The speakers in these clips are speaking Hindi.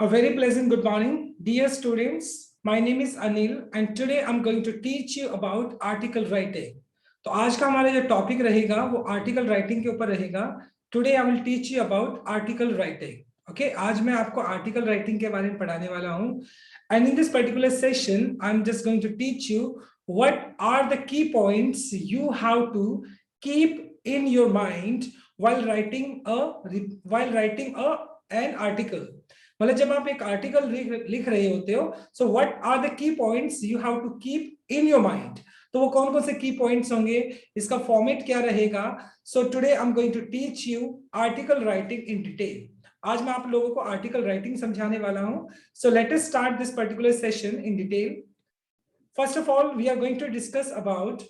A very pleasant good morning, dear students. My name is Anil and today I'm going to teach you about article writing. तो आज का हमारा जो टॉपिक रहेगा वो आर्टिकल राइटिंग के ऊपर रहेगा. Today I will teach you about article writing. Okay, आज मैं आपको आर्टिकल राइटिंग के बारे में पढ़ाने वाला हूँ. And in this particular session I am just going to teach you what are the key points you have to keep in your mind while writing an article. मतलब जब आप एक आर्टिकल लिख रहे होते हो, so what are the key points you have to keep in your mind. तो वो कौन कौन से की पॉइंट्स होंगे, इसका फॉर्मेट क्या रहेगा. So today I am going to teach you article writing in detail. आज मैं आप लोगों को आर्टिकल राइटिंग समझाने वाला हूं. So let us start this particular session in detail. First of all we are going to discuss about,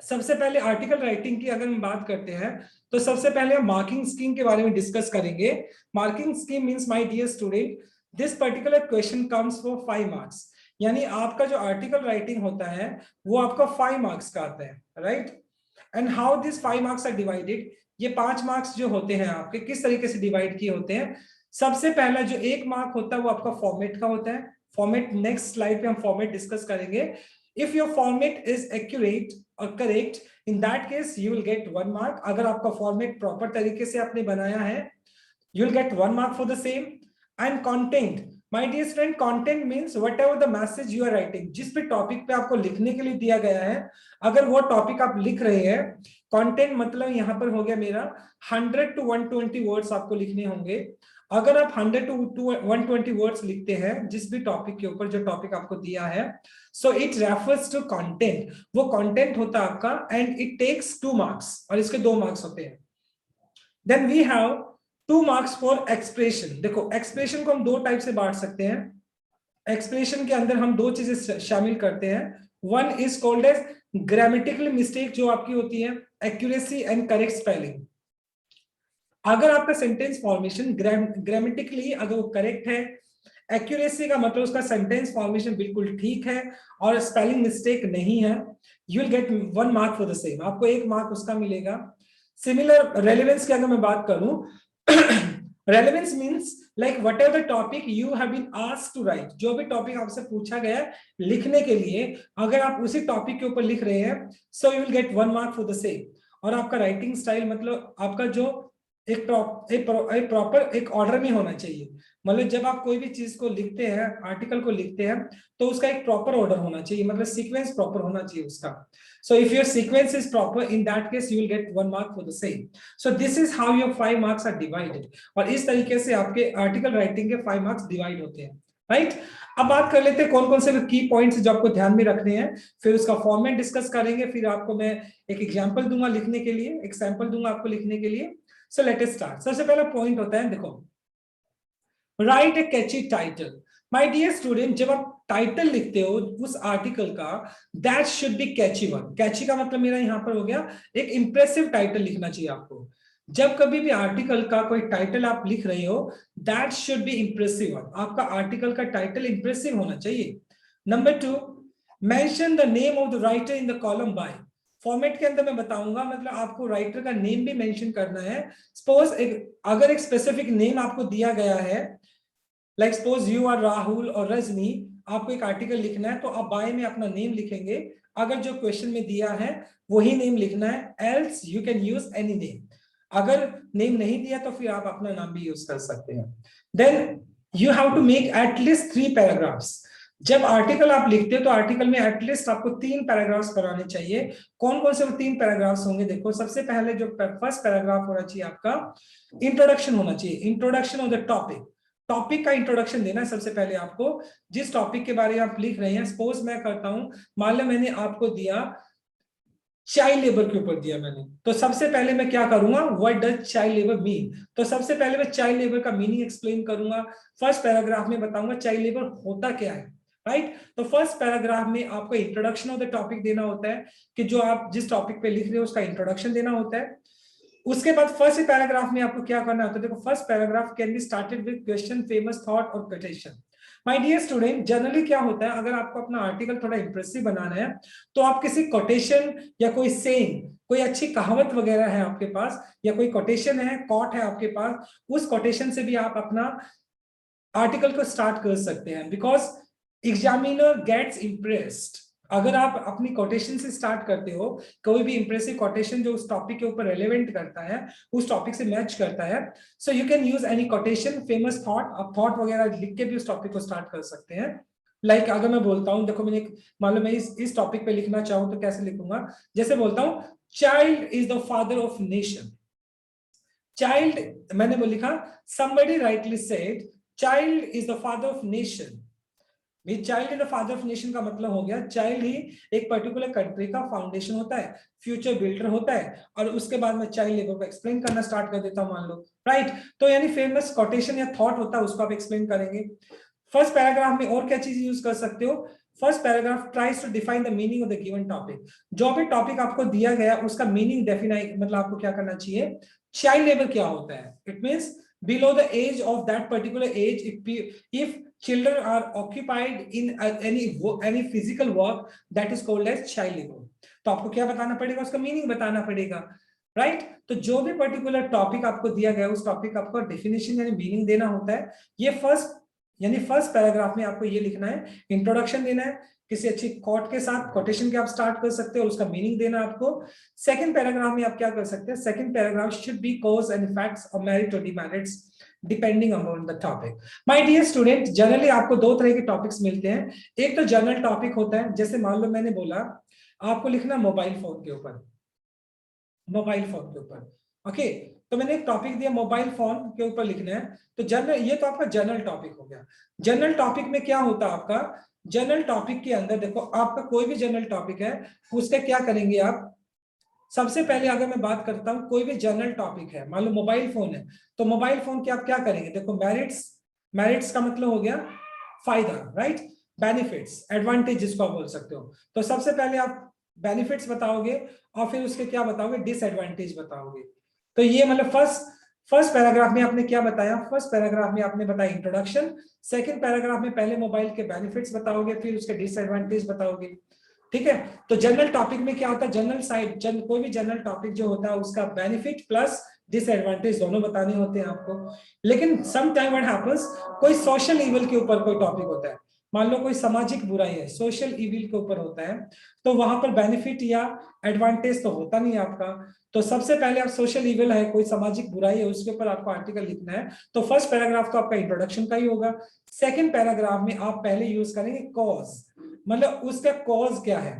सबसे पहले आर्टिकल राइटिंग की अगर हम बात करते हैं तो सबसे पहले हम मार्किंग स्कीम के बारे में डिस्कस करेंगे. Marking scheme means my dear student, this particular question comes for 5 marks. यानी आपका जो आर्टिकल राइटिंग होता है वो आपका 5 मार्क्स का आता है, right. And how this 5 marks are divided, ये 5 मार्क्स जो होते हैं आपके किस तरीके से डिवाइड किए होते हैं. सबसे पहला जो 1 मार्क होता है वो आपका फॉर्मेट का होता है. फॉर्मेट नेक्स्ट स्लाइड पे हम फॉर्मेट डिस्कस करेंगे. If your format is accurate or correct, in that case you will get 1 mark. अगर आपका फॉर्मेट प्रॉपर तरीके से आपने बनाया है, you will get 1 mark for the same. And content, my dear friend, content means whatever the message you are writing. जिस भी टॉपिक पे आपको लिखने के लिए दिया गया है, अगर वो टॉपिक आप लिख रहे हैं, कंटेंट मतलब यहाँ पर हो गया मेरा 100 to 120 वर्ड्स आपको लिखने होंगे. अगर आप 100 to 120 वर्ड्स लिखते हैं जिस भी टॉपिक के ऊपर, जो टॉपिक आपको दिया है, so it refers to content. वो कंटेंट होता है आपका एंड इट टेक्स 2 मार्क्स और इसके 2 मार्क्स होते हैं. Then we have 2 marks for expression. देखो, एक्सप्रेशन को हम 2 टाइप से बांट सकते हैं. एक्सप्रेशन के अंदर हम 2 चीजें शामिल करते हैं. One is called as grammatical mistake, जो आपकी होती है एक्यूरेसी एंड करेक्ट स्पेलिंग. अगर आपका सेंटेंस फॉर्मेशन ग्रामेटिकली अगर वो करेक्ट है, एक्यूरेसी का मतलब उसका सेंटेंस फॉर्मेशन बिल्कुल ठीक है और स्पेलिंग मिस्टेक नहीं है, you will get 1 mark for the same. आपको 1 मार्क उसका मिलेगा. सिमिलर रेलेवेंस की अगर मैं बात करूं, relevance means like whatever the topic you have been asked to write. जो भी टॉपिक आपसे पूछा गया है लिखने के लिए, अगर आप उसी टॉपिक के ऊपर लिख रहे हैं, so you will get 1 mark for the same. और आपका राइटिंग स्टाइल मतलब आपका जो एक प्रॉपर एक ऑर्डर में होना चाहिए. मतलब जब आप कोई भी चीज को लिखते हैं, आर्टिकल को लिखते हैं, तो उसका एक प्रॉपर ऑर्डर होना चाहिए, मतलब सीक्वेंस प्रॉपर होना चाहिए उसका. So if your sequence is proper, in that case you will get 1 mark for the same. So this is how your 5 marks are divided. और इस तरीके से आपके आर्टिकल राइटिंग के 5 मार्क्स डिवाइड होते हैं, राइट. अब बात कर लेते हैं कौन कौन से की पॉइंट्स जो आपको ध्यान में रखने हैं. फिर उसका फॉर्मेट डिस्कस करेंगे. फिर आपको मैं एक एग्जाम्पल दूंगा लिखने के लिए, एक सैंपल दूंगा आपको लिखने के लिए. So let us start. सबसे पहला पॉइंट होता है, देखो, write a catchy title. My dear student, जब आप टाइटल लिखते हो उस आर्टिकल का, that should be catchy one. Catchy का मतलब मेरा यहाँ पर हो गया एक इंप्रेसिव टाइटल लिखना चाहिए आपको. जब कभी भी आर्टिकल का कोई टाइटल आप लिख रहे हो, that should B impressive one. आपका आर्टिकल का टाइटल इंप्रेसिव होना चाहिए. Number 2, mention the name of the writer in the column by. Format के अंदर मैं बताऊंगा, मतलब आपको राइटर का नेम भी मेंशन करना है. सपोज अगर एक स्पेसिफिक नेम आपको दिया गया है, like suppose you are Rahul और रजनी, आपको एक आर्टिकल लिखना है, तो आप बाय में अपना नेम लिखेंगे. अगर जो क्वेश्चन में दिया है वही नेम लिखना है, else you can use any name. अगर नेम नहीं दिया तो फिर आप अपना नाम भी यूज कर सकते हैं. Then you have to make at least 3 paragraphs. जब आर्टिकल आप लिखते हो तो आर्टिकल में एटलीस्ट आपको 3 पैराग्राफ्स बनाने चाहिए. कौन कौन से वो 3 पैराग्राफ्स होंगे, देखो, सबसे पहले जो फर्स्ट पैराग्राफ होना चाहिए आपका, इंट्रोडक्शन होना चाहिए. Introduction of the topic. Topic का इंट्रोडक्शन देना है सबसे पहले आपको. जिस टॉपिक के बारे में आप लिख रहे हैं, सपोज मैं करता हूं, मान लो मैंने आपको दिया चाइल्ड लेबर के ऊपर दिया मैंने, तो सबसे पहले मैं क्या करूंगा, what does child labour mean. तो सबसे पहले मैं चाइल्ड लेबर का मीनिंग एक्सप्लेन करूंगा. फर्स्ट पैराग्राफ में बताऊंगा चाइल्ड लेबर होता क्या है, राइट. तो फर्स्ट पैराग्राफ में आपको इंट्रोडक्शन ऑफ द टॉपिक देना होता है, कि जो आप जिस टॉपिक पे लिख रहे हो उसका इंट्रोडक्शन देना होता है. उसके बाद फर्स्ट पैराग्राफ में आपको क्या करना होता है, देखो, first paragraph can be started with question, famous thought और quotation. My dear student, generally क्या होता है, अगर आपको अपना आर्टिकल थोड़ा इंप्रेसिव बनाना है, तो आप किसी कोटेशन या कोई सेइंग, कोई अच्छी कहावत वगैरह है आपके पास, या कोई कोटेशन है, कॉट है आपके पास, उस कोटेशन से भी आप अपना आर्टिकल को स्टार्ट कर सकते हैं, बिकॉज एग्जामिनर गेट्स इम्प्रेस्ड। अगर आप अपनी कोटेशन से स्टार्ट करते हो, कोई भी इंप्रेसिव कोटेशन जो उस टॉपिक के ऊपर रेलेवेंट करता है, उस टॉपिक से मैच करता है, so you can use any quotation, famous thought, आप थॉट वगैरह लिख के भी उस टॉपिक को स्टार्ट कर सकते हैं। लाइक अगर मैं बोलता हूं, देखो मैंने मान लो मैं इस टॉपिक पे लिखना चाहूं तो कैसे लिखूंगा, जैसे बोलता हूं child is the father of nation. Child मैंने वो लिखा, somebody rightly said child is the father of nation। भी child is the father of nation का मतलब हो गया चाइल्ड ही एक पर्टिकुलर कंट्री का फाउंडेशन होता है, फ्यूचर बिल्डर होता है, और उसके बाद में चाइल्ड लेबर को एक्सप्लेन करना स्टार्ट कर देता हूं मान लो, राइट। तो यानी फेमस कोटेशन या थॉट होता है, उसको आप एक्सप्लेन करेंगे। फर्स्ट पैराग्राफ में और क्या चीज यूज कर सकते हो, first paragraph tries to define the meaning of the given topic. जो भी टॉपिक आपको दिया गया उसका मीनिंग डेफिनाई, मतलब आपको क्या करना चाहिए, चाइल्ड लेबर क्या होता है, it means below the age of that particular age, if children are occupied in any physical work, that is called as child labor। तो आपको क्या बताना पड़ेगा, उसका मीनिंग बताना पड़ेगा, राइट। तो जो भी पर्टिकुलर टॉपिक आपको दिया गया उस टॉपिक आपको डेफिनेशन यानी मीनिंग देना होता है। ये फर्स्ट पैराग्राफ में आपको ये लिखना है, इंट्रोडक्शन देना है, किसी अच्छी कोट के साथ कोटेशन के आप स्टार्ट कर सकते हो, उसका मीनिंग देना आपको। सेकंड पैराग्राफ में आप क्या कर सकते हैं, second paragraph should be cause and effects of merit और demerits depending upon the topic. My dear student, generally आपको दो तरह के टॉपिक्स मिलते हैं। एक तो जनरल टॉपिक होता है, जैसे मान लो मैंने बोला आपको लिखना मोबाइल फोन के ऊपर, मोबाइल फोन के ऊपर, ओके। तो मैंने एक टॉपिक दिया मोबाइल फोन के ऊपर लिखना है, तो जनरल, ये तो आपका जनरल टॉपिक हो गया। जनरल टॉपिक में क्या होता है आपका, जनरल टॉपिक के अंदर देखो आपका कोई भी जनरल टॉपिक है उसका क्या करेंगे आप, सबसे पहले अगर मैं बात करता हूं कोई भी जनरल टॉपिक है, मान लो मोबाइल फोन है, तो मोबाइल फोन के आप क्या करेंगे, देखो मेरिट्स का मतलब हो गया फायदा, राइट, बेनिफिट्स, एडवांटेज जिसको आप बोल सकते हो। तो सबसे पहले आप बेनिफिट्स बताओगे और फिर उसके क्या बताओगे, डिसएडवांटेज बताओगे। तो ये मतलब फर्स्ट पैराग्राफ में आपने क्या बताया, फर्स्ट पैराग्राफ में आपने बताया इंट्रोडक्शन, सेकंड पैराग्राफ में पहले मोबाइल के बेनिफिट्स बताओगे, फिर उसके डिसएडवांटेज बताओगे, ठीक है। तो जनरल टॉपिक में क्या होता है, जनरल साइड कोई भी जनरल टॉपिक जो होता है उसका बेनिफिट प्लस डिसएडवांटेज दोनों बताने होते हैं आपको। लेकिन सम टाइम व्हाट हैपेंस, कोई सोशल इविल के ऊपर कोई टॉपिक होता है, मान लो कोई सामाजिक बुराई है, सोशल इविल के ऊपर होता है, तो वहां पर बेनिफिट या एडवांटेज तो होता नहीं आपका। तो सबसे पहले आप सोशल इविल है, कोई सामाजिक बुराई है, उसके ऊपर आपको आर्टिकल लिखना है, तो फर्स्ट पैराग्राफ तो आपका इंट्रोडक्शन का ही होगा। सेकंड पैराग्राफ में आप पहले यूज करेंगे कॉज, मतलब उसका कॉज क्या है,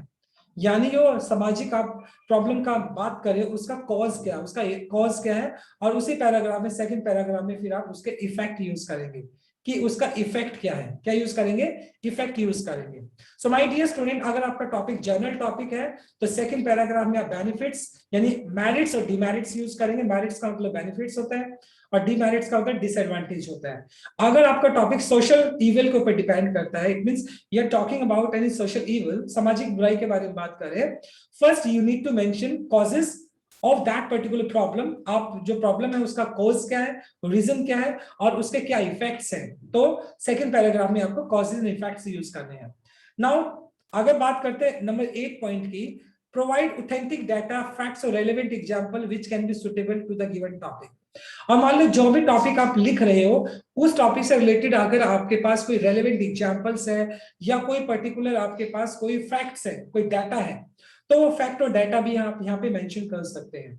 यानी जो सामाजिक आप प्रॉब्लम का बात करें उसका कॉज क्या है, उसका कॉज क्या है, और उसी पैराग्राफ में सेकंड पैराग्राफ में फिर आप उसके इफेक्ट यूज करेंगे कि उसका इफेक्ट क्या है, क्या यूज करेंगे, इफेक्ट यूज करेंगे। सो माय डियर स्टूडेंट, अगर आपका टॉपिक जनरल टॉपिक है तो सेकंड पैराग्राफ में आप बेनिफिट्स यानी मेरिट्स और डिमेरिट्स यूज करेंगे। मेरिट्स का मतलब बेनिफिट्स होता है और डिमेरिट्स का होता है डिसएडवांटेज होता है। अगर आपका टॉपिक सोशल इविल के ऊपर डिपेंड करता है, it means you are talking about any social evil, सामाजिक बुराई के बारे में बात करें, first you need to mention causes of that particular problem. आप जो प्रॉब्लम है उसका कॉज क्या है, रीजन क्या है, और उसके क्या इफेक्ट्स हैं। तो सेकंड पैराग्राफ में आपको कॉजेज एंड इफेक्ट्स यूज करने हैं। नाउ अगर बात करते हैं नंबर 8 पॉइंट की, प्रोवाइड ऑथेंटिक डाटा, फैक्ट्स और relevant example which can be suitable to the given topic. और मान लो जो भी टॉपिक आप लिख रहे हो उस टॉपिक से रिलेटेड अगर आपके पास कोई रेलेवेंट एग्जांपल्स है या कोई पर्टिकुलर आपके पास कोई फैक्ट्स है, कोई डाटा है, तो वो फैक्ट और डाटा भी आप यहाँ पे मेंशन कर सकते हैं।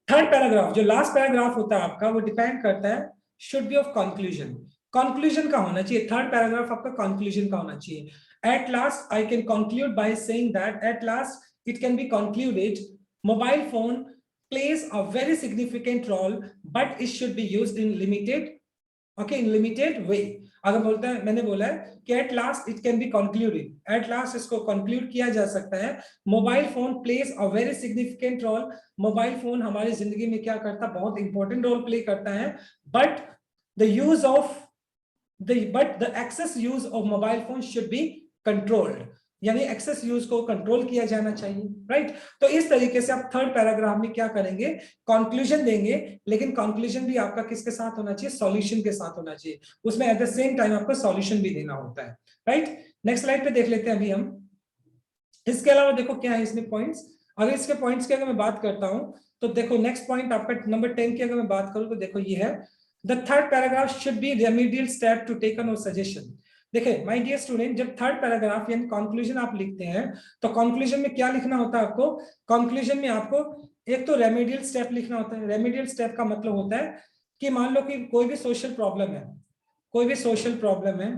थर्ड पैराग्राफ, जो लास्ट पैराग्राफ होता है आपका, वो डिपेंड करता है should be of conclusion, conclusion का होना चाहिए। थर्ड पैराग्राफ आपका कंक्लूजन का होना चाहिए। At last I can conclude by saying that at last it can be concluded mobile phone plays a very significant role but it should be used in limited, okay, in limited way। अगर बोलते हैं, मैंने बोला है कि at last it can be concluded, at last इसको कंक्लूड किया जा सकता है, mobile phone plays a very significant role, mobile phone हमारी जिंदगी में क्या करता है, बहुत इंपॉर्टेंट रोल प्ले करता है, but the use of the excess use of mobile phone should be controlled, यानी एक्सेस यूज को कंट्रोल किया जाना चाहिए, राइट। तो इस तरीके से आप थर्ड पैराग्राफ में क्या करेंगे, कंक्लूजन देंगे, लेकिन कंक्लूजन भी आपका किसके साथ होना चाहिए, सॉल्यूशन के साथ होना चाहिए, उसमें एट द सेम टाइम आपको सॉल्यूशन भी देना होता है, राइट। नेक्स्ट स्लाइड पे देख लेते हैं अभी हम। इसके अलावा देखो क्या है इसमें पॉइंट्स, अगर इसके पॉइंट्स की अगर मैं बात करता हूं तो देखो नेक्स्ट पॉइंट आपका नंबर 10 की अगर मैं बात करूं तो देखो ये है the third paragraph should be remedial step to taken और सजेशन। देखिए माय डियर स्टूडेंट, जब थर्ड पैराग्राफ यानी कंक्लूजन आप लिखते हैं तो कंक्लूजन में क्या लिखना होता है आपको? कंक्लूजन में आपको एक तो रेमेडियल स्टेप लिखना होता है। रेमेडियल स्टेप का मतलब होता है कि मान लो कि कोई भी सोशल प्रॉब्लम है, कोई भी सोशल प्रॉब्लम है,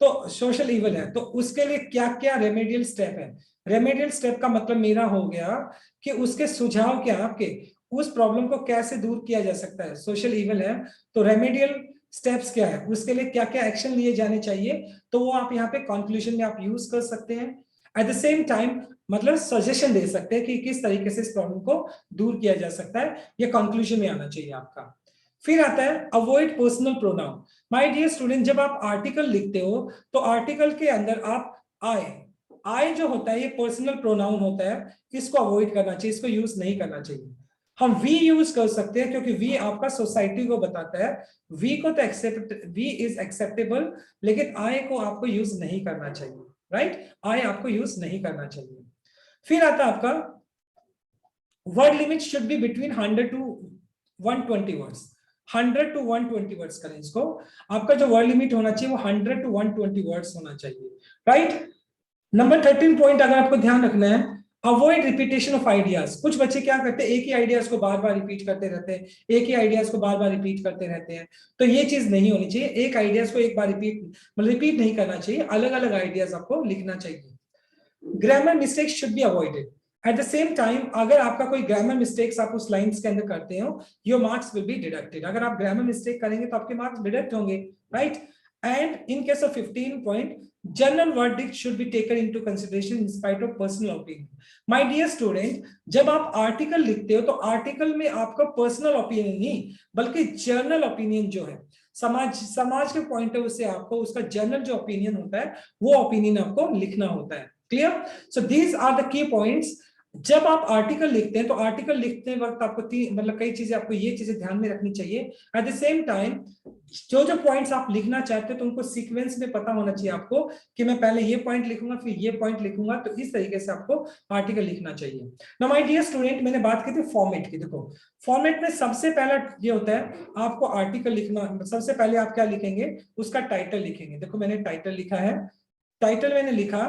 तो सोशल इवल है, तो उसके लिए क्या क्या रेमेडियल स्टेप है? रेमेडियल स्टेप का मतलब मेरा हो गया कि उसके सुझाव क्या आपके, उस प्रॉब्लम को कैसे दूर किया जा सकता है। सोशल इवल है तो रेमेडियल स्टेप्स क्या है, उसके लिए क्या क्या एक्शन लिए जाने चाहिए, तो वो आप यहाँ पे कंक्लूजन में आप यूज कर सकते हैं। एट द सेम टाइम मतलब सजेशन दे सकते हैं कि किस तरीके से इस प्रॉब्लम को दूर किया जा सकता है, ये कंक्लूजन में आना चाहिए आपका। फिर आता है avoid personal pronoun. My dear student, जब आप आर्टिकल लिखते हो तो आर्टिकल के अंदर आप आई जो होता है ये पर्सनल प्रोनाउन होता है, इसको अवॉइड करना चाहिए, इसको यूज नहीं करना चाहिए। हम वी यूज कर सकते हैं क्योंकि वी आपका सोसाइटी को बताता है, वी को तो एक्सेप्ट, वी इज एक्सेप्टेबल, लेकिन आई को आपको यूज नहीं करना चाहिए, राइट? आई आपको यूज नहीं करना चाहिए। फिर आता है आपका word limit should be between 100 to 120 words. 100 to 120 words करें इसको, आपका जो वर्ड लिमिट होना चाहिए वो 100 टू 120 वर्ड्स होना चाहिए, राइट? नंबर 13 पॉइंट अगर आपको ध्यान रखना है, अवॉइड रिपीटेशन ऑफ आइडियाज। कुछ बच्चे क्या करते हैं, एक ही आइडियाज को बार बार रिपीट करते रहते हैं, एक ही आइडियाज को बार बार रिपीट करते रहते हैं, तो ये चीज नहीं होनी चाहिए। एक आइडियाज को एक बार रिपीट नहीं करना चाहिए, अलग अलग आइडियाज आपको लिखना चाहिए। Grammar mistakes should be avoided. At the same time अगर आपका कोई ग्रामर मिस्टेक्स आप उस लाइंस के अंदर करते हो, your marks will be deducted. अगर आप ग्रामर मिस्टेक करेंगे तो आपके मार्क्स डिडक्ट होंगे, right? And in case of 15 point, general verdict should be taken into consideration in spite of personal opinion. My dear student, जब आप आर्टिकल लिखते हो तो आर्टिकल में आपका पर्सनल ओपिनियन नहीं बल्कि जनरल ओपिनियन जो है, समाज के पॉइंट ऑफ व्यू से आपको उसका जनरल जो ओपिनियन होता है वो ओपिनियन आपको लिखना होता है। Clear? So these are the key points. जब आप आर्टिकल लिखते हैं तो आर्टिकल लिखते वक्त आपको मतलब कई चीजें, आपको ये चीजें ध्यान में रखनी चाहिए। एट द सेम टाइम जो जो पॉइंट्स आप लिखना चाहते हो तो उनको सीक्वेंस में पता होना चाहिए आपको कि मैं पहले ये पॉइंट लिखूंगा फिर ये पॉइंट लिखूंगा, तो इस तरीके से आपको आर्टिकल लिखना चाहिए। नाउ माय डियर स्टूडेंट, मैंने बात की थी फॉर्मेट की। देखो फॉर्मेट में सबसे पहला ये होता है आपको आर्टिकल लिखना, सबसे पहले आप क्या लिखेंगे, उसका टाइटल लिखेंगे। देखो मैंने टाइटल लिखा है, टाइटल मैंने लिखा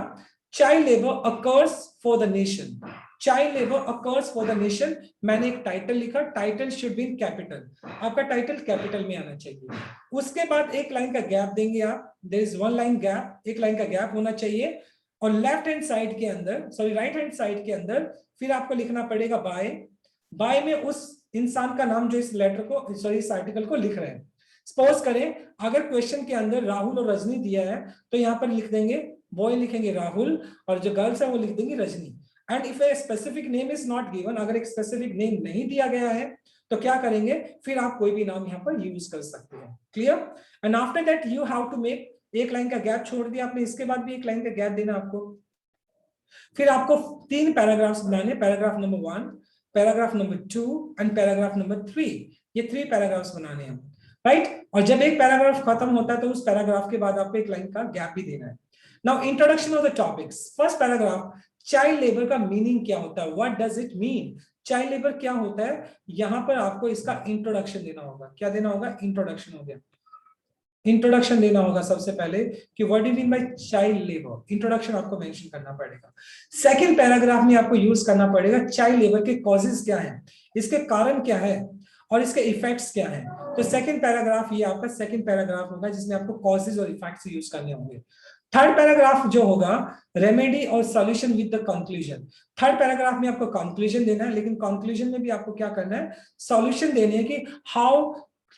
child labour occurs for the nation. Child labour occurs for the nation, मैंने एक टाइटल लिखा, title should be in capital, आपका टाइटल कैपिटल में आना चाहिए। उसके बाद एक लाइन का गैप देंगे आप, there is one line gap, एक लाइन का गैप होना चाहिए। और लेफ्ट हैंड साइड के अंदर, सॉरी राइट हैंड साइड के अंदर फिर आपको लिखना पड़ेगा बाय। बाय में उस इंसान का नाम जो इस लेटर को, सॉरी इस आर्टिकल को लिख रहे हैं। सपोज करें अगर क्वेश्चन के अंदर राहुल और रजनी दिया है तो यहाँ पर लिख देंगे, बॉय लिखेंगे राहुल और जो गर्ल्स है वो लिख देंगे Rajni. And if a specific name is not given, अगर एक स्पेसिफिक नेम नहीं दिया गया है तो क्या करेंगे, फिर आप कोई भी नाम यहाँ पर यूज कर सकते हैं। Clear? And after that you have to make, एक लाइन का गैप छोड़ दिया आपने, इसके बाद भी एक लाइन का गैप देना आपको। फिर आपको 3 पैराग्राफ्स बनाने, paragraph number 1, paragraph number 2 and paragraph number 3, ये 3 पैराग्राफ्स बनाने हैं, राइट? और जब एक पैराग्राफ खत्म होता है तो उस पैराग्राफ के बाद आपको एक लाइन का गैप भी देना है। Now introduction of the topics. First paragraph, child labour का मीनिंग क्या होता है, what does it mean, child labour क्या होता है, यहां पर आपको इसका इंट्रोडक्शन देना होगा। क्या देना होगा? इंट्रोडक्शन हो गया, इंट्रोडक्शन देना होगा सबसे पहले कि what do you mean by child labour, introduction आपको मेंशन करना पड़ेगा। सेकंड पैराग्राफ में आपको यूज करना पड़ेगा चाइल्ड लेबर के कॉजेस क्या हैं, इसके कारण क्या है और इसके इफेक्ट्स क्या हैं। तो सेकंड पैराग्राफ ये आपका सेकंड पैराग्राफ होगा जिसमें आपको कॉजेस और इफेक्ट्स यूज करने होंगे। थर्ड पैराग्राफ जो होगा रेमेडी और solution with the conclusion. Third paragraph में आपको कंक्लूजन देना है, लेकिन कंक्लूजन में भी आपको क्या करना है, सॉल्यूशन देने हैं कि how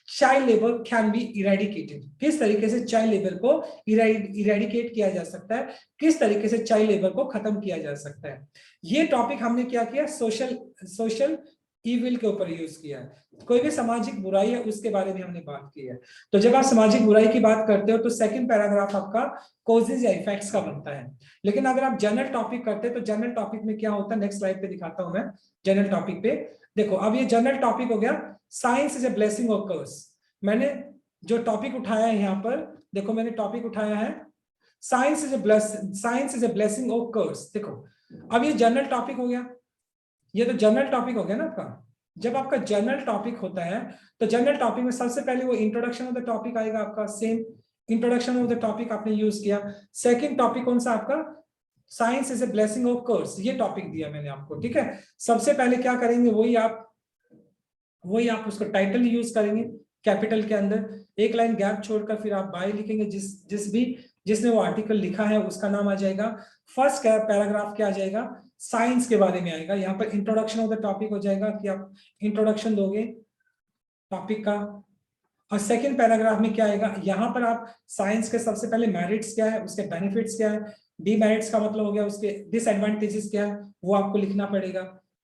child labour can be eradicated, किस तरीके से चाइल्ड लेबर को इरेडिकेट किया जा सकता है, किस तरीके से चाइल्ड लेबर को खत्म किया जा सकता है। ये टॉपिक हमने क्या किया, सोशल ईविल के ऊपर यूज किया है। कोई भी सामाजिक बुराई है उसके बारे में हमने बात की है। तो जब आप सामाजिक बुराई की बात करते हो तो सेकंड पैराग्राफ आपका कॉजेज या इफेक्ट्स का बनता है। लेकिन अगर आप जनरल टॉपिक करते हैं तो जनरल टॉपिक में क्या होता है, नेक्स्ट स्लाइड पे दिखाता हूं मैं जनरल टॉपिक पे। देखो अब ये जनरल टॉपिक हो गया, साइंस इज ए ब्लेसिंग और कर्स। मैंने जो टॉपिक उठाया है यहाँ पर, देखो मैंने टॉपिक उठाया है साइंस इज ए ब्लेसिंग और कर्स। देखो अब ये जनरल टॉपिक हो गया, ये तो जनरल टॉपिक हो गया ना आपका, जब आपका जनरल टॉपिक होता है तो जनरल टॉपिक में सबसे पहले वो इंट्रोडक्शन ऑफ द टॉपिक आएगा आपका, same introduction of the topic आपने यूज किया। सेकंड टॉपिक कौन सा आपका, science is a blessing of curse, ये टॉपिक दिया मैंने आपको, ठीक है। सबसे पहले क्या करेंगे, वही आप उसका टाइटल यूज करेंगे कैपिटल के अंदर, एक लाइन गैप छोड़कर फिर आप बाय लिखेंगे, जिसने वो आर्टिकल लिखा है उसका नाम आ जाएगा। फर्स्ट पैराग्राफ क्या आ जाएगा, साइंस के बारे में आएगा। यहाँ पर इंट्रोडक्शन ऑफ द टॉपिक हो जाएगा कि आप इंट्रोडक्शन दोगे टॉपिक का। और सेकंड पैराग्राफ में क्या आएगा, यहाँ पर आप साइंस के सबसे पहले मेरिट्स क्या है, उसके बेनिफिट्स क्या है, डीमेरिट्स का मतलब हो गया उसके डिसएडवांटेजेस क्या है, वो आपको लिखना पड़ेगा।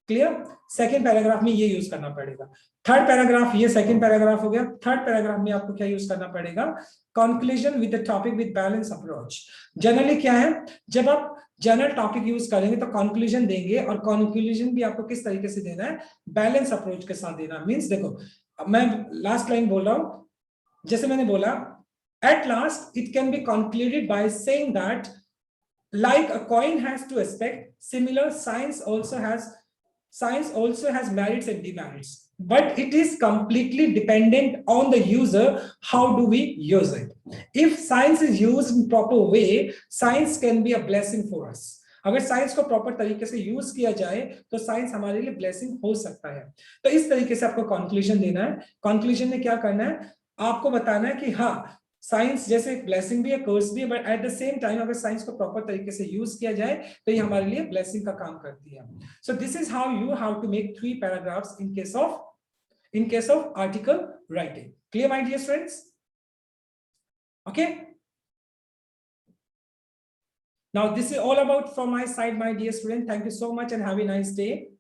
क्लियर, सेकंड पैराग्राफ में ये यूज करना पड़ेगा। थर्ड पैराग्राफ, ये सेकंड पैराग्राफ हो गया। थर्ड पैराग्राफ में आपको क्या यूज करना पड़ेगा, conclusion with the topic with balance approach. Generally क्या है, जब आप जनरल टॉपिक यूज करेंगे तो कंक्लूजन देंगे, और कंक्लूजन भी आपको किस तरीके से देना है, बैलेंस अप्रोच के साथ देना। मींस देखो, मैं लास्ट लाइन बोल रहा हूं, जैसे मैंने बोला, eight last it can be concluded by saying that like a coin has two aspects, similar science also has merits and demerits, but it is completely dependent on the user. How do we use it? If science is used in proper way, science can be a blessing for us. अगर साइंस को प्रॉपर तरीके से यूज किया जाए तो साइंस हमारे लिए ब्लेसिंग हो सकता है। तो इस तरीके से आपको कंक्लूजन देना है। कंक्लूजन में क्या करना है, आपको बताना है कि हाँ, साइंस जैसे ब्लेसिंग भी है, कर्स भी है, but at the same time अगर साइंस को प्रॉपर तरीके से यूज किया जाए तो ये हमारे लिए ब्लेसिंग का काम करती है। So this is how you how to make 3 paragraphs in case of article writing. Clear my dear friends? Okay, now this is all about from my side, my dear student. Thank you so much and have a nice day.